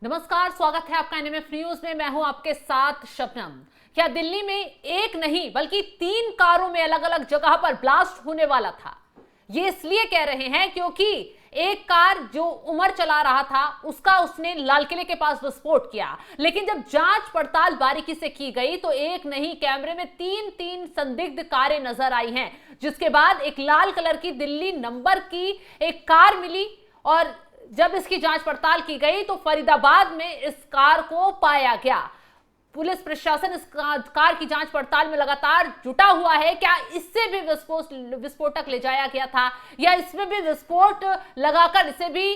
नमस्कार, स्वागत है आपका एनएमएफ न्यूज में। मैं हूं आपके साथ शबनम। क्या दिल्ली में एक नहीं बल्कि 3 कारों में अलग अलग जगह पर ब्लास्ट होने वाला था? ये इसलिए कह रहे हैं क्योंकि एक कार जो उमर चला रहा था उसने लाल किले के पास विस्फोट किया, लेकिन जब जांच पड़ताल बारीकी से की गई तो एक नहीं, कैमरे में 3 संदिग्ध कारें नजर आई हैं, जिसके बाद एक लाल कलर की दिल्ली नंबर की एक कार मिली और जब इसकी जांच पड़ताल की गई तो फरीदाबाद में इस कार को पाया गया। पुलिस प्रशासन इस कार की जांच पड़ताल में लगातार जुटा हुआ है। क्या इससे भी विस्फोटक ले जाया गया था या इसमें भी विस्फोट लगाकर इसे भी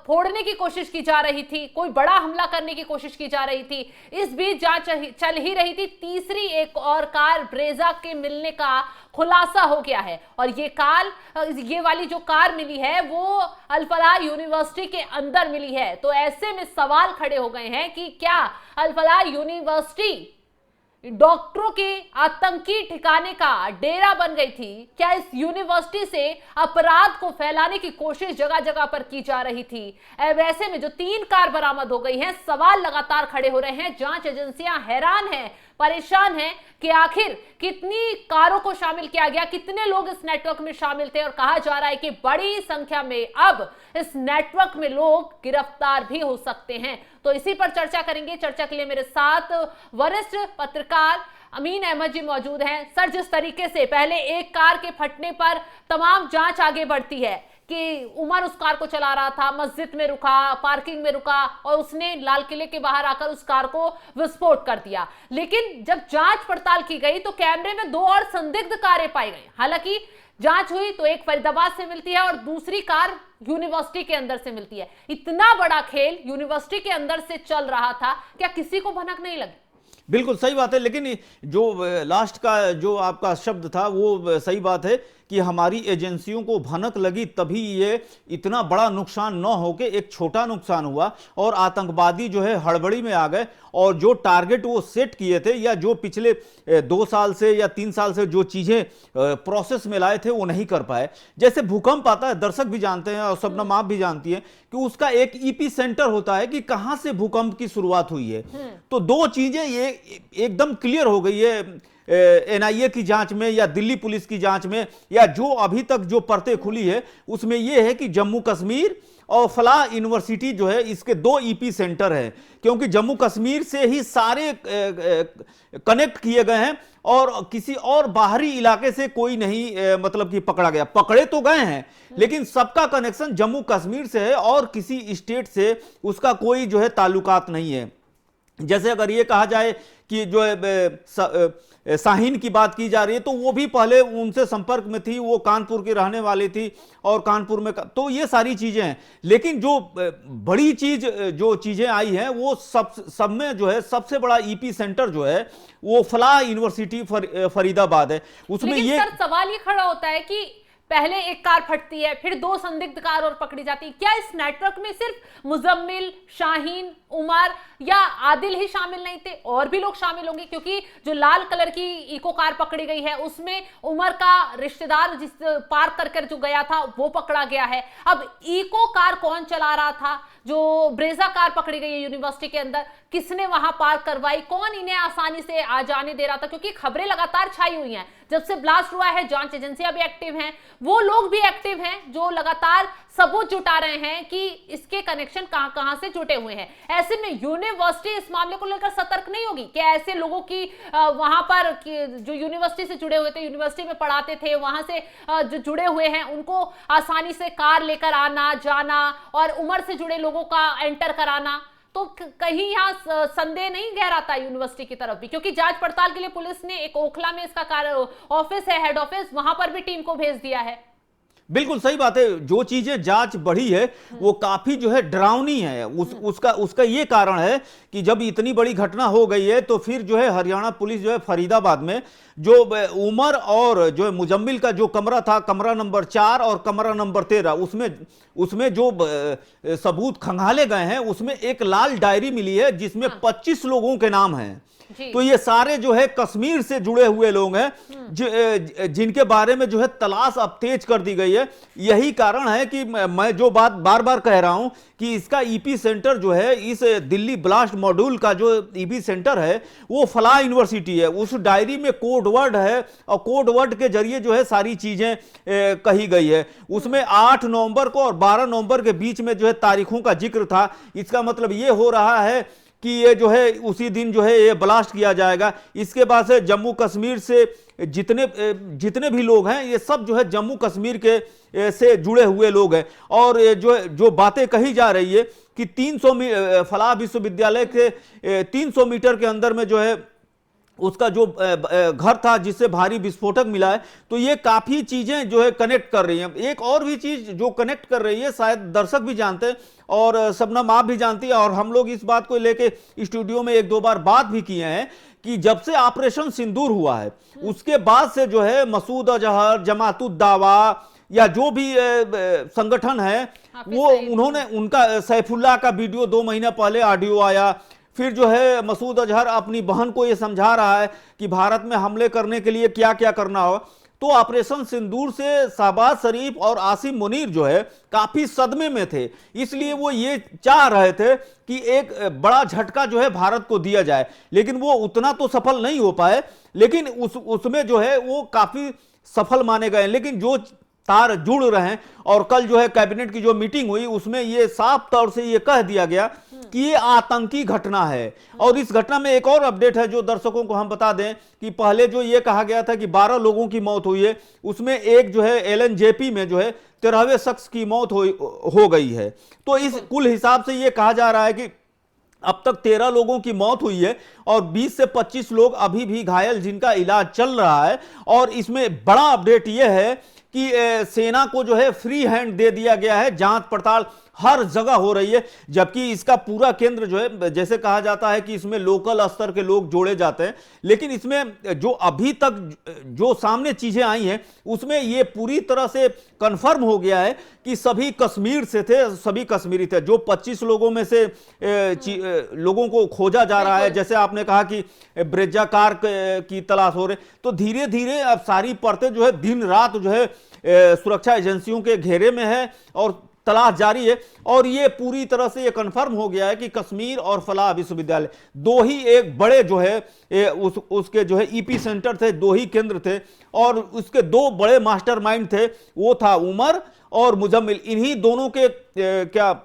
फोड़ने की कोशिश की जा रही थी, कोई बड़ा हमला करने की कोशिश की जा रही थी? इस बीच जांच चल ही रही थी। तीसरी एक और कार ब्रेजा के मिलने का खुलासा हो गया है और ये वाली जो कार मिली है वो अल फलाह यूनिवर्सिटी के अंदर मिली है। तो ऐसे में सवाल खड़े हो गए हैं कि क्या अल फलाह यूनिवर्सिटी डॉक्टरों के आतंकी ठिकाने का डेरा बन गई थी? क्या इस यूनिवर्सिटी से अपराध को फैलाने की कोशिश जगह जगह पर की जा रही थी? वैसे में जो 3 कार बरामद हो गई हैं, सवाल लगातार खड़े हो रहे हैं। जांच एजेंसियां हैरान हैं, परेशान हैं कि आखिर कितनी कारों को शामिल किया गया, कितने लोग इस नेटवर्क में शामिल थे, और कहा जा रहा है कि बड़ी संख्या में अब इस नेटवर्क में लोग गिरफ्तार भी हो सकते हैं। तो इसी पर चर्चा करेंगे। चर्चा के लिए मेरे साथ वरिष्ठ पत्रकार अमीन अहमद जी मौजूद हैं। सर, जिस तरीके से पहले एक कार के फटने पर तमाम जांच आगे बढ़ती है कि उमर उस कार को चला रहा था, मस्जिद में रुका, पार्किंग में रुका और उसने लाल किले के बाहर आकर उस कार को विस्फोट कर दिया, लेकिन जब जांच पड़ताल की गई तो कैमरे में 2 और संदिग्ध कारें पाई गई। हालांकि जांच हुई तो एक फरीदाबाद से मिलती है और दूसरी कार यूनिवर्सिटी के अंदर से मिलती है। इतना बड़ा खेल यूनिवर्सिटी के अंदर से चल रहा था, क्या किसी को भनक नहीं लगी? बिल्कुल सही बात है, लेकिन जो लास्ट का जो आपका शब्द था वो सही बात है कि हमारी एजेंसियों को भनक लगी तभी ये इतना बड़ा नुकसान न होके एक छोटा नुकसान हुआ और आतंकवादी जो है हड़बड़ी में आ गए और जो टारगेट वो सेट किए थे या जो पिछले 2 साल से या 3 साल से जो चीजें प्रोसेस में लाए थे वो नहीं कर पाए। जैसे भूकंप आता है, दर्शक भी जानते हैं और शबनम आप भी जानती हैं कि उसका एक ईपी सेंटर होता है कि कहां से भूकंप की शुरुआत हुई है। तो 2 चीजें ये एकदम क्लियर हो गई है एनआईए की जांच में या दिल्ली पुलिस की जांच में, या जो अभी तक जो परतें खुली है उसमें यह है कि जम्मू कश्मीर और फलाह यूनिवर्सिटी जो है इसके 2 ईपी सेंटर है, क्योंकि जम्मू कश्मीर से ही सारे कनेक्ट किए गए हैं और किसी और बाहरी इलाके से कोई नहीं मतलब कि पकड़ा गया। पकड़े तो गए हैं लेकिन सबका कनेक्शन जम्मू कश्मीर से है और किसी स्टेट से उसका कोई जो है ताल्लुकात नहीं है। जैसे अगर ये कहा जाए कि जो शाहीन की बात की जा रही है तो वो भी पहले उनसे संपर्क में थी, वो कानपुर की रहने वाली थी और कानपुर में तो ये सारी चीजें हैं। लेकिन जो बड़ी चीज जो चीजें आई हैं वो सब में जो है सबसे बड़ा ईपी सेंटर जो है वो फलाह यूनिवर्सिटी फरीदाबाद है। उसमें ये सवाल ये खड़ा होता है कि पहले एक कार फटती है, फिर 2 संदिग्ध कार और पकड़ी जाती है। क्या इस नेटवर्क में सिर्फ मुजम्मिल, शाहीन, उमर या आदिल ही शामिल नहीं थे, और भी लोग शामिल होंगे? क्योंकि जो लाल कलर की इको कार पकड़ी गई है उसमें उमर का रिश्तेदार जिस पार्क करके जो गया था वो पकड़ा गया है। अब इको कार कौन चला रहा था? जो ब्रेजा कार पकड़ी गई है यूनिवर्सिटी के अंदर, किसने वहां पार्क करवाई? कौन इन्हें आसानी से आ जाने दे रहा था? क्योंकि खबरें लगातार छाई हुई हैं, जब से ब्लास्ट हुआ है जांच एजेंसियां भी एक्टिव हैं, वो लोग भी एक्टिव हैं जो लगातार सबूत जुटा रहे हैं कि इसके कनेक्शन कहां से जुटे हुए हैं। ऐसे में यूनिवर्सिटी इस मामले को लेकर सतर्क नहीं होगी? क्या ऐसे लोगों की वहां पर जो यूनिवर्सिटी से जुड़े हुए थे, यूनिवर्सिटी में पढ़ाते थे, वहां से जो जुड़े हुए हैं, उनको आसानी से कार लेकर आना जाना और उम्र से जुड़े लोगों का एंटर कराना, तो कहीं यहाँ संदेह नहीं गहराता यूनिवर्सिटी की तरफ भी? क्योंकि जांच पड़ताल के लिए पुलिस ने एक ओखला में इसका ऑफिस है, हेड ऑफिस, वहां पर भी टीम को भेज दिया है। बिल्कुल सही बात है। जो चीजें जांच बढ़ी है वो काफी जो है डरावनी है। उसका ये कारण है कि जब इतनी बड़ी घटना हो गई है तो फिर जो है हरियाणा पुलिस जो है फरीदाबाद में जो उमर और जो है मुजम्मिल का जो कमरा था, कमरा नंबर 4 और कमरा नंबर 13, उसमें जो सबूत खंगाले गए हैं उसमें एक लाल डायरी मिली है जिसमें 25 लोगों के नाम हैं। तो ये सारे जो है कश्मीर से जुड़े हुए लोग हैं जिनके बारे में जो है तलाश अब तेज कर दी गई है। यही कारण है कि मैं जो बात बार बार कह रहा हूं कि इसका ईपी सेंटर जो है, इस दिल्ली ब्लास्ट मॉड्यूल का जो ईपी सेंटर है वो फलाह यूनिवर्सिटी है। उस डायरी में कोड वर्ड है और कोड वर्ड के जरिए जो है सारी चीजें कही गई है। उसमें 8 नवंबर को और 12 नवंबर के बीच में जो है तारीखों का जिक्र था। इसका मतलब ये हो रहा है कि ये जो है उसी दिन जो है ये ब्लास्ट किया जाएगा। इसके बाद से जम्मू कश्मीर से जितने भी लोग हैं ये सब जो है जम्मू कश्मीर के से जुड़े हुए लोग हैं। और जो बातें कही जा रही है कि 300 फलाह विश्वविद्यालय के 300 मीटर के अंदर में जो है उसका जो घर था जिससे भारी विस्फोटक मिला है, तो ये काफी चीजें जो है कनेक्ट कर रही हैं। एक और भी चीज जो कनेक्ट कर रही है, शायद दर्शक भी जानते हैं और शबनम आप भी जानती है, और हम लोग इस बात को लेके स्टूडियो में 1-2 बार बात भी किए हैं कि जब से ऑपरेशन सिंदूर हुआ है उसके बाद से जो है मसूद अजहर, जमात-उद-दावा या जो भी संगठन है वो उन्होंने उनका सैफुल्लाह का वीडियो 2 महीना पहले ऑडियो आया। फिर जो है मसूद अजहर अपनी बहन को यह समझा रहा है कि भारत में हमले करने के लिए क्या क्या करना हो। तो ऑपरेशन सिंदूर से शहबाज शरीफ और आसिम मुनीर जो है काफी सदमे में थे, इसलिए वो ये चाह रहे थे कि एक बड़ा झटका जो है भारत को दिया जाए, लेकिन वो उतना तो सफल नहीं हो पाए। लेकिन उसमें जो है वो काफी सफल माने गए। लेकिन जो तार जुड़ रहे हैं, और कल जो है कैबिनेट की जो मीटिंग हुई उसमें ये साफ तौर से ये कह दिया गया कि ये आतंकी घटना है। और इस घटना में एक और अपडेट है जो दर्शकों को हम बता दें कि पहले जो ये कहा गया था कि 12 लोगों की मौत हुई है, उसमें एक जो है LNJP में जो है 13वें शख्स की मौत हो गई है। तो इस कुल हिसाब से ये कहा जा रहा है कि अब तक 13 लोगों की मौत हुई है और 20 से 25 लोग अभी भी घायल जिनका इलाज चल रहा है। और इसमें बड़ा अपडेट यह है कि सेना को जो है फ्री हैंड दे दिया गया है, जांच पड़ताल हर जगह हो रही है। जबकि इसका पूरा केंद्र जो है, जैसे कहा जाता है कि इसमें लोकल स्तर के लोग जोड़े जाते हैं, लेकिन इसमें जो अभी तक जो सामने चीजें आई हैं उसमें ये पूरी तरह से कंफर्म हो गया है कि सभी कश्मीर से थे, सभी कश्मीरी थे। जो 25 लोगों में से लोगों को खोजा जा रहा है, जैसे आपने कहा कि ब्रेजा कार की तलाश हो रही, तो धीरे धीरे अब सारी परतें जो है दिन रात जो है सुरक्षा एजेंसियों के घेरे में है और तलाश जारी है। और ये पूरी तरह से ये कंफर्म हो गया है कि कश्मीर और फलाह विश्वविद्यालय दो ही एक बड़े जो है उसके जो है ईपी सेंटर थे, 2 ही केंद्र थे और उसके 2 बड़े मास्टरमाइंड थे, वो था उमर और मुजम्मिल। इन्हीं दोनों के क्या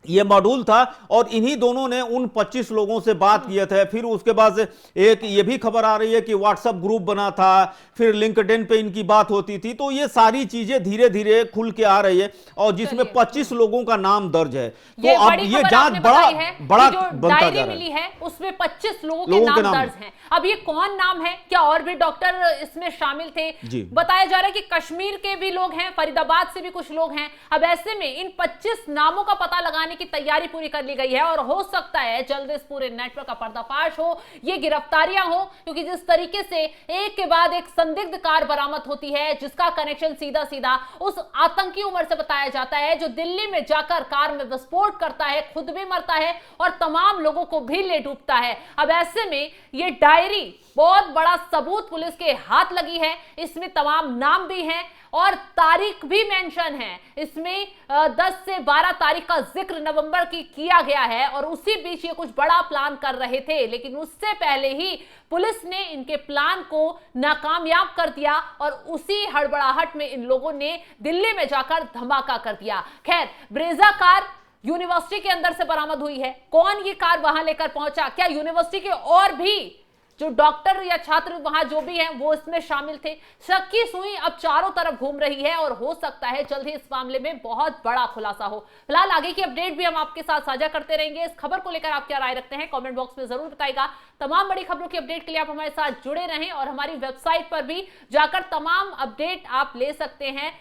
ये मॉड्यूल था और इन्हीं दोनों ने उन 25 लोगों से बात किया था। फिर उसके बाद से एक ये भी खबर आ रही है कि व्हाट्सएप ग्रुप बना था, फिर लिंक्डइन पे इनकी बात होती थी। तो ये सारी चीजें धीरे धीरे खुल के आ रही है और जिसमें 25 लोगों का नाम दर्ज है। तो अब ये जांच बड़ा बनता जा रहा मिली है उसमें 25 लोगों के नाम दर्ज हैं। अब ये कौन नाम है, क्या और भी डॉक्टर इसमें शामिल थे? बताया जा रहा है कि कश्मीर के भी लोग हैं, फरीदाबाद से भी कुछ लोग हैं। अब ऐसे में इन 25 नामों का पता लगाने की तैयारी पूरी कर ली गई है और हो सकता है जल्द इस पूरे नेटवर्क का पर्दाफाश हो, ये गिरफ्तारियां हो, क्योंकि जिस तरीके से एक के बाद एक संदिग्ध कार बरामद होती है जिसका कनेक्शन सीधा सीधा उस आतंकी उमर से बताया जाता है जो दिल्ली में जाकर कार में विस्फोट करता है, खुद भी मरता है और तमाम लोगों को भी ले डूबता है। अब ऐसे में ये डायरी बहुत बड़ा सबूत पुलिस के हाथ लगी है, इसमें तमाम नाम भी हैं और तारीख भी मेंशन है। इसमें 10 से 12 तारीख का जिक्र नवंबर की किया गया है और उसी बीच ये कुछ बड़ा प्लान कर रहे थे, लेकिन उससे पहले ही पुलिस ने इनके प्लान को नाकामयाब कर दिया और उसी हड़बड़ाहट में इन लोगों ने दिल्ली में जाकर धमाका कर दिया। खैर, ब्रेजा कार यूनिवर्सिटी के अंदर से बरामद हुई है। कौन ये कार वहां लेकर पहुंचा, क्या यूनिवर्सिटी के और भी जो डॉक्टर या छात्र वहां जो भी हैं वो इसमें शामिल थे? शक की सुई अब चारों तरफ घूम रही है और हो सकता है जल्द ही इस मामले में बहुत बड़ा खुलासा हो। फिलहाल आगे की अपडेट भी हम आपके साथ साझा करते रहेंगे। इस खबर को लेकर आप क्या राय रखते हैं कमेंट बॉक्स में जरूर बताइएगा। तमाम बड़ी खबरों की अपडेट के लिए आप हमारे साथ जुड़े रहें और हमारी वेबसाइट पर भी जाकर तमाम अपडेट आप ले सकते हैं।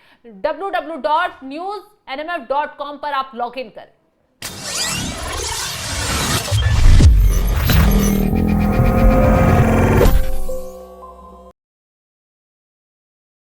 www.newsnmf.com पर आप लॉग इन करें।